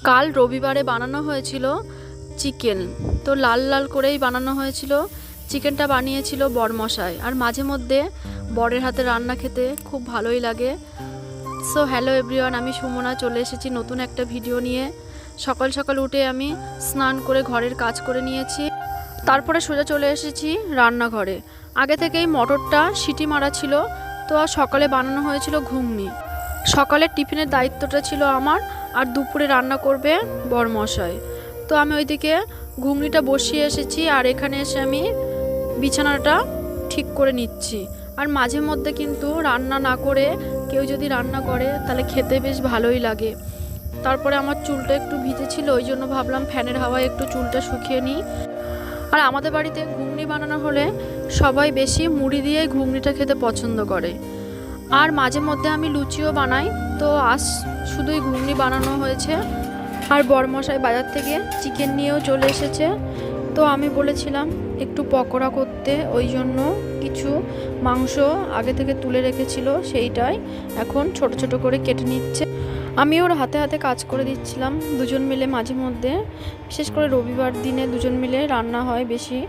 কাল রবিবারে বানানো হয়েছিল চিকেন, তো লাল লাল করেই বানানো হয়েছিল। চিকেনটা বানিয়েছিল বরমশাই, আর মাঝে মধ্যে বরের হাতে রান্না খেতে খুব ভালোই লাগে। সো হ্যালো এভরিওয়ান, আমি সুমনা চলে এসেছি নতুন একটা ভিডিও নিয়ে। সকাল সকাল উঠে আমি স্নান করে ঘরের কাজ করে নিয়েছি, তারপরে সোজা চলে এসেছি রান্নাঘরে। আগে থেকেই মটরটা সিটি মারা ছিল, তো সকালে বানানো হয়েছিল ঘুগনি। সকালের টিফিনের দায়িত্বটা ছিল আমার, আর দুপুরে রান্না করবে বরমশাই। তো আমি ওইদিকে ঘুগনিটা বসিয়ে এসেছি, আর এখানে এসে আমি বিছানাটা ঠিক করে নিচ্ছি। আর মাঝে মধ্যে কিন্তু রান্না না করে কেউ যদি রান্না করে তাহলে খেতে বেশ ভালোই লাগে। তারপরে আমার চুলটা একটু ভিজে ছিল, ওই জন্য ভাবলাম ফ্যানের হাওয়ায় একটু চুলটা শুকিয়ে নিই। আর আমাদের বাড়িতে ঘুগনি বানানো হলে সবাই বেশি মুড়ি দিয়ে ঘুগনিটা খেতে পছন্দ করে। আর মাঝে মধ্যে আমি লুচিও বানাই, তো আজ শুধুই ঘুগনি বানানো হয়েছে। আর বরমশাই বাজার থেকে চিকেন নিয়েও চলে এসেছে, তো আমি বলেছিলাম একটু পকোড়া করতে, ওই জন্য কিছু মাংস আগে থেকে তুলে রেখেছিল, সেইটাই এখন ছোট ছোট করে কেটে নিচ্ছে। আমি ওর হাতে হাতে কাজ করে দিচ্ছিলাম। দুজন মিলে মাঝে মধ্যে, বিশেষ করে রবিবার দিনে দুজন মিলে রান্না হয় বেশি,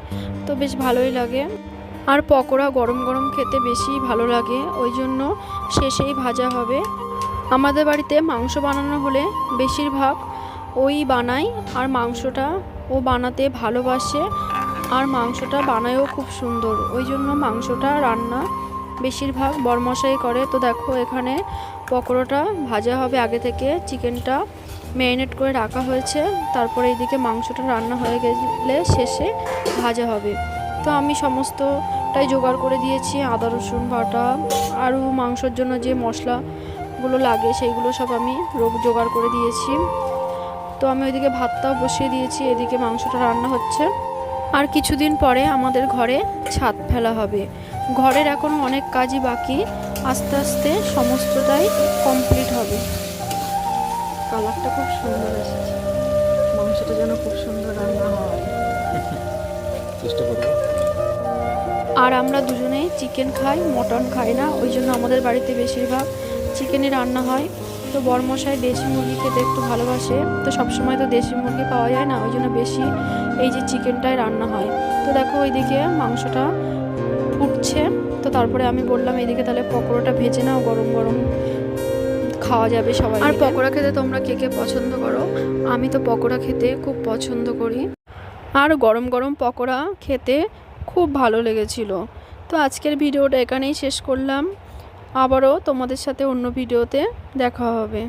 তো বেশ ভালোই লাগে। আর পকোড়া গরম গরম খেতে বেশি ভালো লাগে, ওই জন্য শেষেই ভাজা হবে। আমাদের বাড়িতে মাংস বানানো হলে বেশিরভাগ ওই বানাই, আর মাংসটা ও বানাতে ভালোবাসে, আর মাংসটা বানায়ও খুব সুন্দর, ওই জন্য মাংসটা রান্না বেশিরভাগ বরমশাই করে। তো দেখো এখানে পকোড়াটা ভাজা হবে আগে থেকে, চিকেনটা ম্যারিনেট করে রাখা হয়েছে, তারপরে এইদিকে মাংসটা রান্না হয়ে গেলে শেষে ভাজা হবে। তো আমি সমস্তটাই জোগাড় করে দিয়েছি, আদা রসুন বাটা, আরও মাংসর জন্য যে মশলাগুলো লাগে সেইগুলো সব আমি জোগাড় করে দিয়েছি। তো আমি ওইদিকে ভাতটাও বসিয়ে দিয়েছি, এদিকে মাংসটা রান্না হচ্ছে। আর কিছুদিন পরে আমাদের ঘরে ছাদ ফেলা হবে। ঘরের এখনও অনেক কাজই বাকি, আস্তে আস্তে সমস্তটাই কমপ্লিট হবে। কালারটা খুব সুন্দর এসেছে, মাংসটা যেন খুব সুন্দর রান্না হয়, চেষ্টা করব। আর আমরা দুজনেই চিকেন খাই, মটন খাই না, ওই জন্য আমাদের বাড়িতে বেশিরভাগ চিকেনই রান্না হয়। তো বরমশাই দেশি মুরগি খেতে একটু ভালোবাসে, তো সবসময় তো দেশি মুরগি পাওয়া যায় না, ওই জন্য বেশি এই যে চিকেনটাই রান্না হয়। তো দেখো ওইদিকে মাংসটা ফুটছে, তো তারপরে আমি বললাম এইদিকে তাহলে পকোড়াটা ভেজে নাও, গরম গরম খাওয়া যাবে সবাই। আর পকোড়া খেতে তোমরা কে কে পছন্দ করো? আমি তো পকোড়া খেতে খুব পছন্দ করি, আর গরম গরম পকোড়া খেতে খুব ভালো লেগেছিল। তো আজকের ভিডিওটা এখানেই শেষ করলাম, আবারও তোমাদের সাথে অন্য ভিডিওতে দেখা হবে।